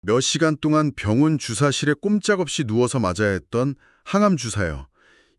몇 시간 동안 병원 주사실에 꼼짝없이 누워서 맞아야 했던 항암 주사요.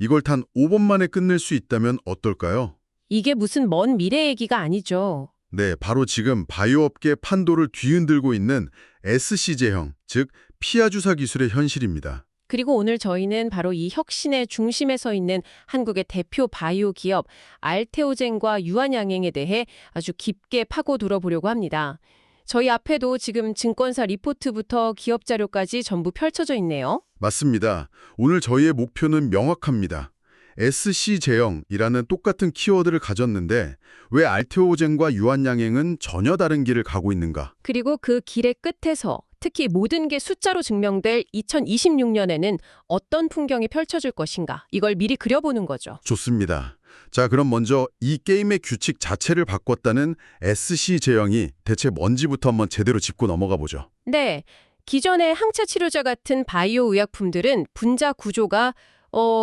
이걸 단 5분 만에 끝낼 수 있다면 어떨까요? 이게 무슨 먼 미래 얘기가 아니죠. 네, 바로 지금 바이오업계 판도를 뒤흔들고 있는 SC 제형, 즉 피하 주사 기술의 현실입니다. 그리고 오늘 저희는 바로 이 혁신의 중심에 서 있는 한국의 대표 바이오 기업 알테오젠과 유한양행에 대해 아주 깊게 파고 들어보려고 합니다. 저희 앞에도 지금 증권사 리포트부터 기업 자료까지 전부 펼쳐져 있네요. 맞습니다. 오늘 저희의 목표는 명확합니다. SC 제형이라는 똑같은 키워드를 가졌는데 왜 알테오젠과 유한양행은 전혀 다른 길을 가고 있는가? 그리고 그 길의 끝에서 특히 모든 게 숫자로 증명될 2026년에는 어떤 풍경이 펼쳐질 것인가, 이걸 미리 그려보는 거죠. 좋습니다. 자, 그럼 먼저 이 게임의 규칙 자체를 바꿨다는 SC 제형이 대체 뭔지부터 한번 제대로 짚고 넘어가 보죠. 네, 기존의 항체 치료제 같은 바이오 의약품들은 분자 구조가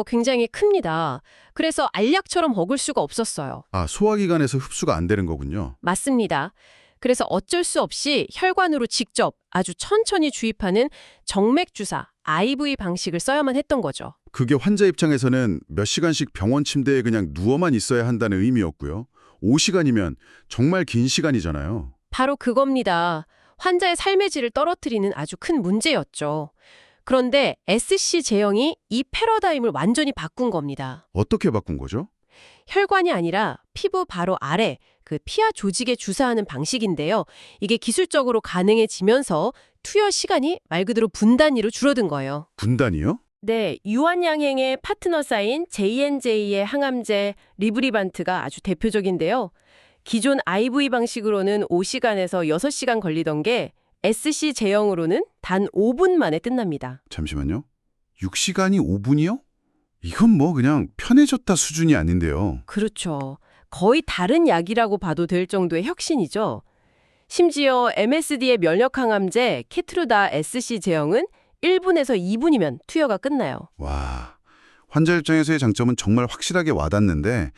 굉장히 큽니다. 그래서 알약처럼 먹을 수가 없었어요. 아, 소화기관에서 흡수가 안 되는 거군요. 맞습니다. 그래서 어쩔 수 없이 혈관으로 직접 아주 천천히 주입하는 정맥 주사, IV 방식을 써야만 했던 거죠. 그게 환자 입장에서는 몇 시간씩 병원 침대에 그냥 누워만 있어야 한다는 의미였고요. 5시간이면 정말 긴 시간이잖아요. 바로 그겁니다. 환자의 삶의 질을 떨어뜨리는 아주 큰 문제였죠. 그런데 SC 제형이 이 패러다임을 완전히 바꾼 겁니다. 어떻게 바꾼 거죠? 혈관이 아니라 피부 바로 아래 그 피하 조직에 주사하는 방식인데요. 이게 기술적으로 가능해지면서 투여 시간이 말 그대로 분단위로 줄어든 거예요. 분단이요? 네, 유한양행의 파트너사인 J&J의 항암제 리브리반트가 아주 대표적인데요. 기존 IV 방식으로는 5시간에서 6시간 걸리던 게 SC 제형으로는 단 5분 만에 끝납니다. 잠시만요. 6시간이 5분이요? 이건 뭐 그냥 편해졌다 수준이 아닌데요. 그렇죠. 거의 다른 약이라고 봐도 될 정도의 혁신이죠. 심지어 MSD의 면역항암제 케트루다 SC 제형은 1분에서 2분이면 투여가 끝나요. 와, 환자 입장에서의 장점은 정말 확실하게 와닿는데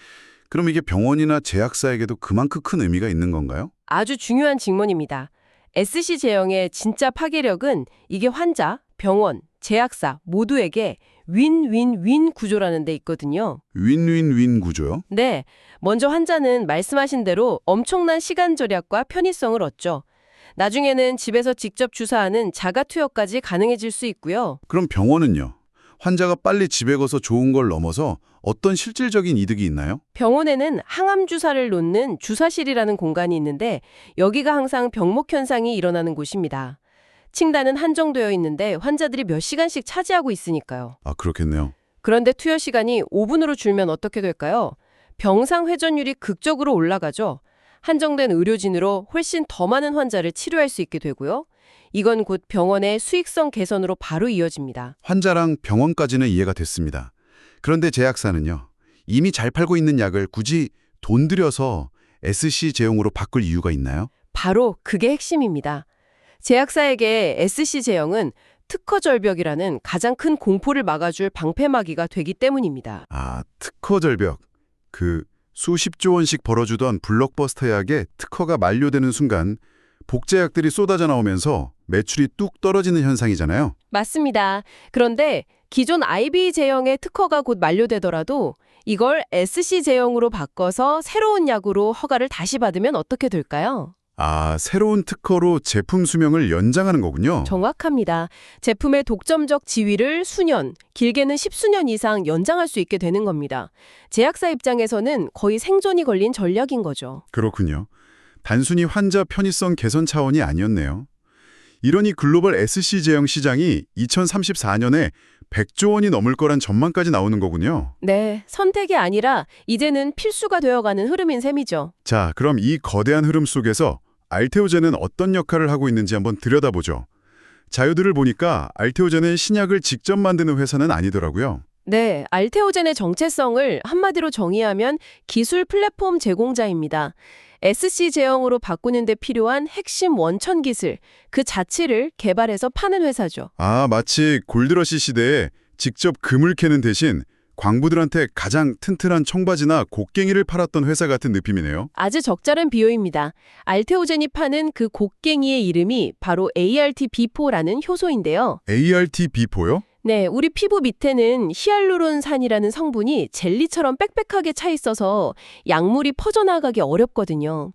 그럼 이게 병원이나 제약사에게도 그만큼 큰 의미가 있는 건가요? 아주 중요한 직문입니다. SC 제형의 진짜 파괴력은 이게 환자, 병원, 제약사 모두에게 윈윈윈 구조라는 데 있거든요. 윈윈윈 구조요? 네, 먼저 환자는 말씀하신 대로 엄청난 시간 절약과 편의성을 얻죠. 나중에는 집에서 직접 주사하는 자가 투여까지 가능해질 수 있고요. 그럼 병원은요? 환자가 빨리 집에 가서 좋은 걸 넘어서 어떤 실질적인 이득이 있나요? 병원에는 항암 주사를 놓는 주사실이라는 공간이 있는데 여기가 항상 병목 현상이 일어나는 곳입니다. 층단은 한정되어 있는데 환자들이 몇 시간씩 차지하고 있으니까요. 아, 그렇겠네요. 그런데 투여 시간이 5분으로 줄면 어떻게 될까요? 병상 회전율이 극적으로 올라가죠. 한정된 의료진으로 훨씬 더 많은 환자를 치료할 수 있게 되고요. 이건 곧 병원의 수익성 개선으로 바로 이어집니다. 환자랑 병원까지는 이해가 됐습니다. 그런데 제약사는요. 이미 잘 팔고 있는 약을 굳이 돈 들여서 SC 제형으로 바꿀 이유가 있나요? 바로 그게 핵심입니다. 제약사에게 SC 제형은 특허 절벽이라는 가장 큰 공포를 막아줄 방패막이가 되기 때문입니다. 아, 특허 절벽. 그 수십조 원씩 벌어주던 블록버스터 약의 특허가 만료되는 순간 복제약들이 쏟아져 나오면서 매출이 뚝 떨어지는 현상이잖아요. 맞습니다. 그런데 기존 IB 제형의 특허가 곧 만료되더라도 이걸 SC 제형으로 바꿔서 새로운 약으로 허가를 다시 받으면 어떻게 될까요? 아, 새로운 특허로 제품 수명을 연장하는 거군요. 정확합니다. 제품의 독점적 지위를 수년, 길게는 10수년 이상 연장할 수 있게 되는 겁니다. 제약사 입장에서는 거의 생존이 걸린 전략인 거죠. 그렇군요. 단순히 환자 편의성 개선 차원이 아니었네요. 이러니 글로벌 SC 제형 시장이 2034년에 100조 원이 넘을 거란 전망까지 나오는 거군요. 네, 선택이 아니라 이제는 필수가 되어가는 흐름인 셈이죠. 자, 그럼 이 거대한 흐름 속에서 알테오젠은 어떤 역할을 하고 있는지 한번 들여다보죠. 자료들을 보니까 알테오젠은 신약을 직접 만드는 회사는 아니더라고요. 네, 알테오젠의 정체성을 한마디로 정의하면 기술 플랫폼 제공자입니다. SC 제형으로 바꾸는 데 필요한 핵심 원천 기술, 그 자체를 개발해서 파는 회사죠. 아, 마치 골드러시 시대에 직접 금을 캐는 대신 광부들한테 가장 튼튼한 청바지나 곡괭이를 팔았던 회사 같은 느낌이네요. 아주 적절한 비유입니다. 알테오젠이 파는 그 곡괭이의 이름이 바로 ART-B4라는 효소인데요. ART-B4요? 네, 우리 피부 밑에는 히알루론산이라는 성분이 젤리처럼 빽빽하게 차 있어서 약물이 퍼져나가기 어렵거든요.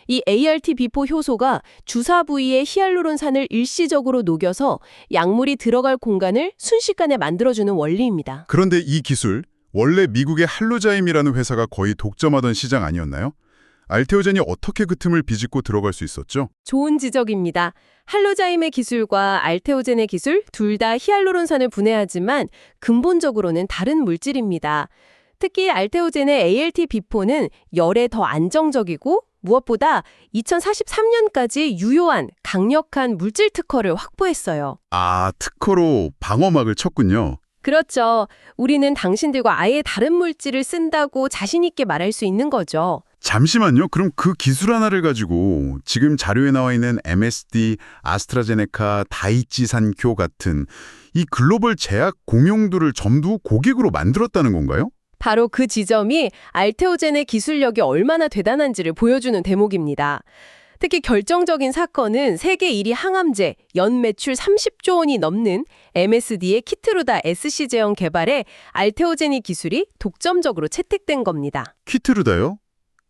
이 ART-B4 효소가 주사 부위의 히알루론산을 일시적으로 녹여서 약물이 들어갈 공간을 순식간에 만들어주는 원리입니다. 그런데 이 기술, 원래 미국의 할로자임이라는 회사가 거의 독점하던 시장 아니었나요? 알테오젠이 어떻게 그 틈을 비집고 들어갈 수 있었죠? 좋은 지적입니다. 할로자임의 기술과 알테오젠의 기술 둘 다 히알루론산을 분해하지만 근본적으로는 다른 물질입니다. 특히 알테오젠의 ALT-B4는 열에 더 안정적이고 무엇보다 2043년까지 유효한 강력한 물질 특허를 확보했어요. 아, 특허로 방어막을 쳤군요. 그렇죠. 우리는 당신들과 아예 다른 물질을 쓴다고 자신 있게 말할 수 있는 거죠. 잠시만요. 그럼 그 기술 하나를 가지고 지금 자료에 나와 있는 MSD, 아스트라제네카, 다이치산쿄 같은 이 글로벌 제약 공용들을 전부 고객으로 만들었다는 건가요? 바로 그 지점이 알테오젠의 기술력이 얼마나 대단한지를 보여주는 대목입니다. 특히 결정적인 사건은 세계 1위 항암제, 연 매출 30조 원이 넘는 MSD의 키트루다 SC 제형 개발에 알테오제니 기술이 독점적으로 채택된 겁니다. 키트루다요?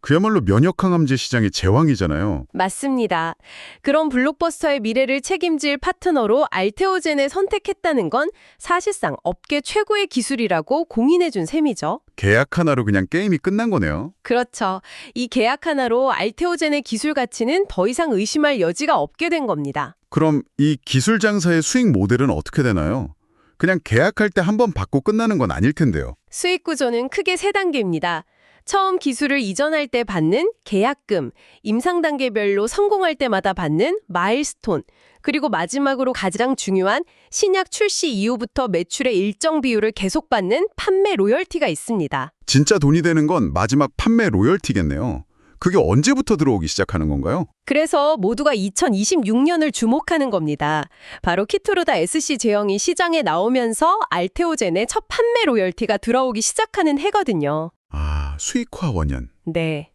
그야말로 면역항암제 시장의 제왕이잖아요. 맞습니다. 그런 블록버스터의 미래를 책임질 파트너로 알테오젠을 선택했다는 건 사실상 업계 최고의 기술이라고 공인해준 셈이죠. 계약 하나로 그냥 게임이 끝난 거네요. 그렇죠. 이 계약 하나로 알테오젠의 기술 가치는 더 이상 의심할 여지가 없게 된 겁니다. 그럼 이 기술 장사의 수익 모델은 어떻게 되나요? 그냥 계약할 때 한 번 받고 끝나는 건 아닐 텐데요. 수익 구조는 크게 세 단계입니다. 처음 기술을 이전할 때 받는 계약금, 임상 단계별로 성공할 때마다 받는 마일스톤, 그리고 마지막으로 가장 중요한 신약 출시 이후부터 매출의 일정 비율을 계속 받는 판매 로열티가 있습니다. 진짜 돈이 되는 건 마지막 판매 로열티겠네요. 그게 언제부터 들어오기 시작하는 건가요? 그래서 모두가 2026년을 주목하는 겁니다. 바로 키트루다 SC 제형이 시장에 나오면서 알테오젠의 첫 판매 로열티가 들어오기 시작하는 해거든요. 아, 수익화 원년. 네.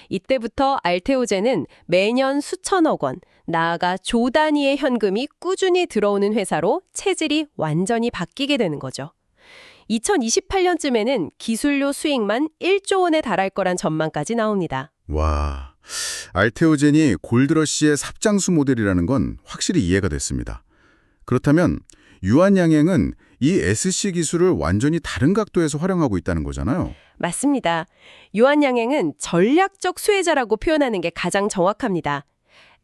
이때부터 알테오젠은 매년 수천억 원, 나아가 조 단위의 현금이 꾸준히 들어오는 회사로 체질이 완전히 바뀌게 되는 거죠. 2028년쯤에는 기술료 수익만 1조 원에 달할 거란 전망까지 나옵니다. 와, 알테오젠이 골드러시의 삽장수 모델이라는 건 확실히 이해가 됐습니다. 그렇다면 유한양행은 이 SC 기술을 완전히 다른 각도에서 활용하고 있다는 거잖아요. 맞습니다. 유한양행은 전략적 수혜자라고 표현하는 게 가장 정확합니다.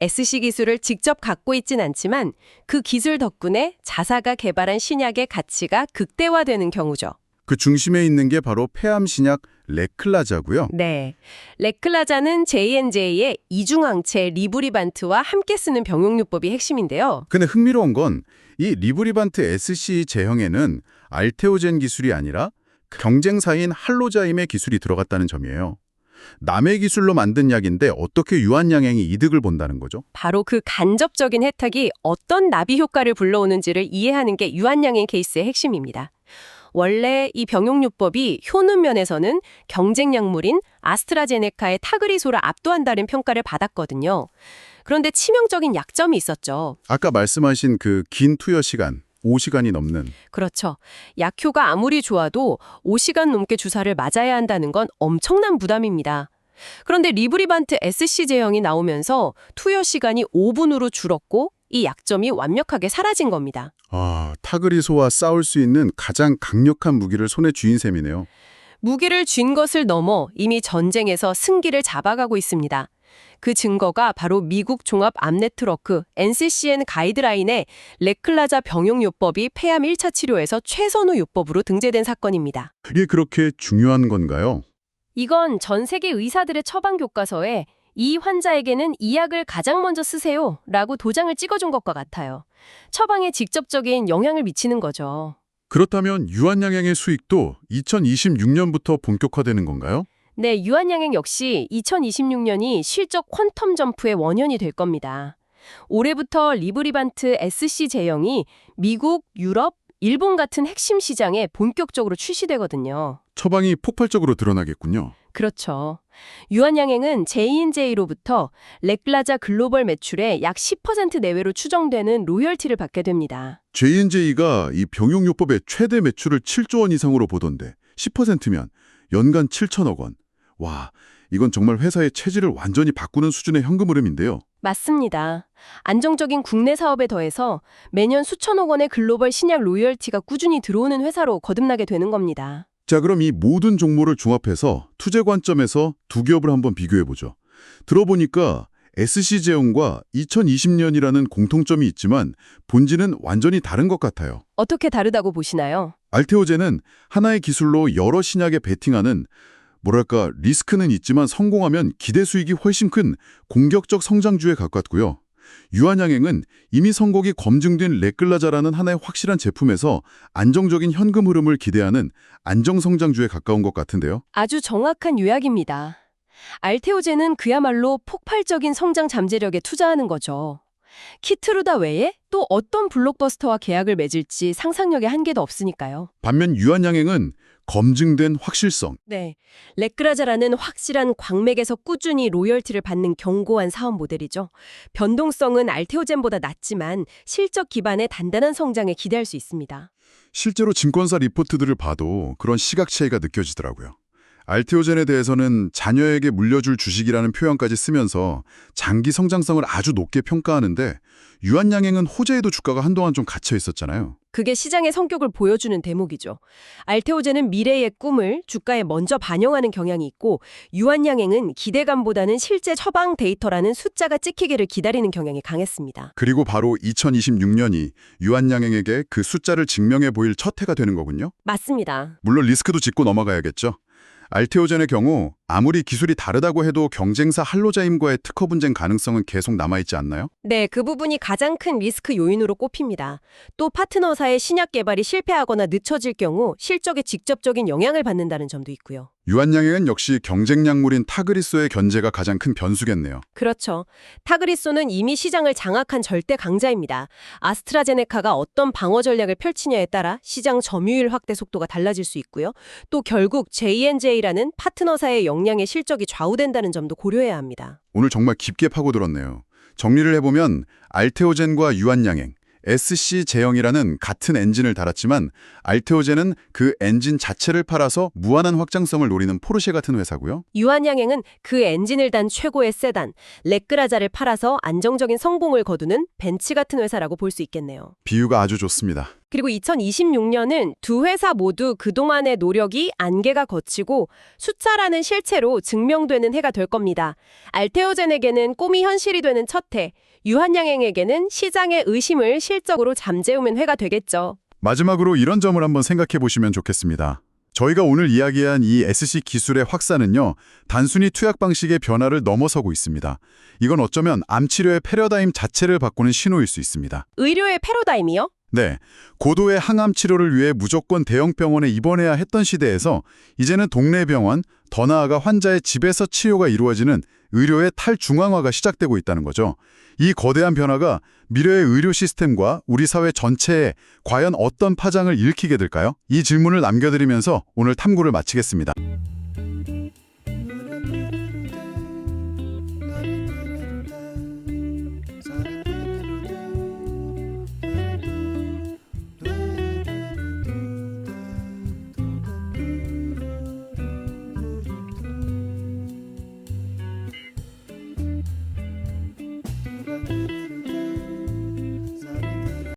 SC 기술을 직접 갖고 있진 않지만 그 기술 덕분에 자사가 개발한 신약의 가치가 극대화되는 경우죠. 그 중심에 있는 게 바로 폐암 신약 레클라자고요. 네. 레클라자는 J&J의 이중항체 리브리반트와 함께 쓰는 병용요법이 핵심인데요. 근데 흥미로운 건 이 리브리반트 SC 제형에는 알테오젠 기술이 아니라 경쟁사인 할로자임의 기술이 들어갔다는 점이에요. 남의 기술로 만든 약인데 어떻게 유한양행이 이득을 본다는 거죠? 바로 그 간접적인 혜택이 어떤 나비 효과를 불러오는지를 이해하는 게 유한양행 케이스의 핵심입니다. 원래 이 병용요법이 효능 면에서는 경쟁 약물인 아스트라제네카의 타그리소를 압도한다는 평가를 받았거든요. 그런데 치명적인 약점이 있었죠. 아까 말씀하신 그 긴 투여 시간, 5시간이 넘는. 그렇죠. 약효가 아무리 좋아도 5시간 넘게 주사를 맞아야 한다는 건 엄청난 부담입니다. 그런데 리브리반트 SC 제형이 나오면서 투여 시간이 5분으로 줄었고 이 약점이 완벽하게 사라진 겁니다. 아, 타그리소와 싸울 수 있는 가장 강력한 무기를 손에 쥐인 셈이네요. 무기를 쥔 것을 넘어 이미 전쟁에서 승기를 잡아가고 있습니다. 그 증거가 바로 미국 종합 암네트워크 NCCN 가이드라인에 레클라자 병용요법이 폐암 1차 치료에서 최선호 요법으로 등재된 사건입니다. 그게 그렇게 중요한 건가요? 이건 전 세계 의사들의 처방 교과서에 이 환자에게는 이 약을 가장 먼저 쓰세요 라고 도장을 찍어준 것과 같아요. 처방에 직접적인 영향을 미치는 거죠. 그렇다면 유한양행의 수익도 2026년부터 본격화되는 건가요? 네, 유한양행 역시 2026년이 실적 퀀텀 점프의 원년이 될 겁니다. 올해부터 리브리반트 SC 제형이 미국, 유럽, 일본 같은 핵심 시장에 본격적으로 출시되거든요. 처방이 폭발적으로 드러나겠군요. 그렇죠. 유한양행은 J&J로부터 렉라자 글로벌 매출의 약 10% 내외로 추정되는 로열티를 받게 됩니다. J&J가 이 병용요법의 최대 매출을 7조 원 이상으로 보던데 10%면 연간 7천억 원. 와, 이건 정말 회사의 체질을 완전히 바꾸는 수준의 현금 흐름인데요. 맞습니다. 안정적인 국내 사업에 더해서 매년 수천억 원의 글로벌 신약 로열티가 꾸준히 들어오는 회사로 거듭나게 되는 겁니다. 자, 그럼 이 모든 종목을 종합해서 투자 관점에서 두 기업을 한번 비교해보죠. 들어보니까 SC제형과 2020년이라는 공통점이 있지만 본질은 완전히 다른 것 같아요. 어떻게 다르다고 보시나요? 알테오젠은 하나의 기술로 여러 신약에 베팅하는 뭐랄까 리스크는 있지만 성공하면 기대 수익이 훨씬 큰 공격적 성장주에 가깝고요. 유한양행은 이미 성공이 검증된 레클라자라는 하나의 확실한 제품에서 안정적인 현금 흐름을 기대하는 안정성장주에 가까운 것 같은데요. 아주 정확한 요약입니다. 알테오젠은 그야말로 폭발적인 성장 잠재력에 투자하는 거죠. 키트루다 외에 또 어떤 블록버스터와 계약을 맺을지 상상력의 한계도 없으니까요. 반면 유한양행은 검증된 확실성, 네, 레크라자라는 확실한 광맥에서 꾸준히 로열티를 받는 견고한 사업 모델이죠. 변동성은 알테오젠보다 낮지만 실적 기반의 단단한 성장에 기대할 수 있습니다. 실제로 증권사 리포트들을 봐도 그런 시각 차이가 느껴지더라고요. 알테오젠에 대해서는 자녀에게 물려줄 주식이라는 표현까지 쓰면서 장기 성장성을 아주 높게 평가하는데 유한양행은 호재에도 주가가 한동안 좀 갇혀 있었잖아요. 그게 시장의 성격을 보여주는 대목이죠. 알테오젠은 미래의 꿈을 주가에 먼저 반영하는 경향이 있고 유한양행은 기대감보다는 실제 처방 데이터라는 숫자가 찍히기를 기다리는 경향이 강했습니다. 그리고 바로 2026년이 유한양행에게 그 숫자를 증명해 보일 첫 해가 되는 거군요. 맞습니다. 물론 리스크도 짚고 넘어가야겠죠. 알테오젠의 경우 아무리 기술이 다르다고 해도 경쟁사 할로자임과의 특허 분쟁 가능성은 계속 남아있지 않나요? 네, 그 부분이 가장 큰 리스크 요인으로 꼽힙니다. 또 파트너사의 신약 개발이 실패하거나 늦춰질 경우 실적에 직접적인 영향을 받는다는 점도 있고요. 유한양행은 역시 경쟁 약물인 타그리소의 견제가 가장 큰 변수겠네요. 그렇죠. 타그리소는 이미 시장을 장악한 절대 강자입니다. 아스트라제네카가 어떤 방어 전략을 펼치냐에 따라 시장 점유율 확대 속도가 달라질 수 있고요. 또 결국 J&J라는 파트너사의 역량의 실적이 좌우된다는 점도 고려해야 합니다. 오늘 정말 깊게 파고들었네요. 정리를 해보면 알테오젠과 유한양행, SC제형이라는 같은 엔진을 달았지만 알테오젠은 그 엔진 자체를 팔아서 무한한 확장성을 노리는 포르쉐 같은 회사고요. 유한양행은 그 엔진을 단 최고의 세단, 레크라자를 팔아서 안정적인 성공을 거두는 벤츠 같은 회사라고 볼 수 있겠네요. 비유가 아주 좋습니다. 그리고 2026년은 두 회사 모두 그동안의 노력이 안개가 걷히고 숫자라는 실체로 증명되는 해가 될 겁니다. 알테오젠에게는 꿈이 현실이 되는 첫 해, 유한양행에게는 시장의 의심을 실적으로 잠재우는 해가 되겠죠. 마지막으로 이런 점을 한번 생각해 보시면 좋겠습니다. 저희가 오늘 이야기한 이 SC 기술의 확산은요, 단순히 투약 방식의 변화를 넘어서고 있습니다. 이건 어쩌면 암치료의 패러다임 자체를 바꾸는 신호일 수 있습니다. 의료의 패러다임이요? 네, 고도의 항암 치료를 위해 무조건 대형 병원에 입원해야 했던 시대에서 이제는 동네 병원, 더 나아가 환자의 집에서 치료가 이루어지는 의료의 탈중앙화가 시작되고 있다는 거죠. 이 거대한 변화가 미래의 의료 시스템과 우리 사회 전체에 과연 어떤 파장을 일으키게 될까요? 이 질문을 남겨드리면서 오늘 탐구를 마치겠습니다.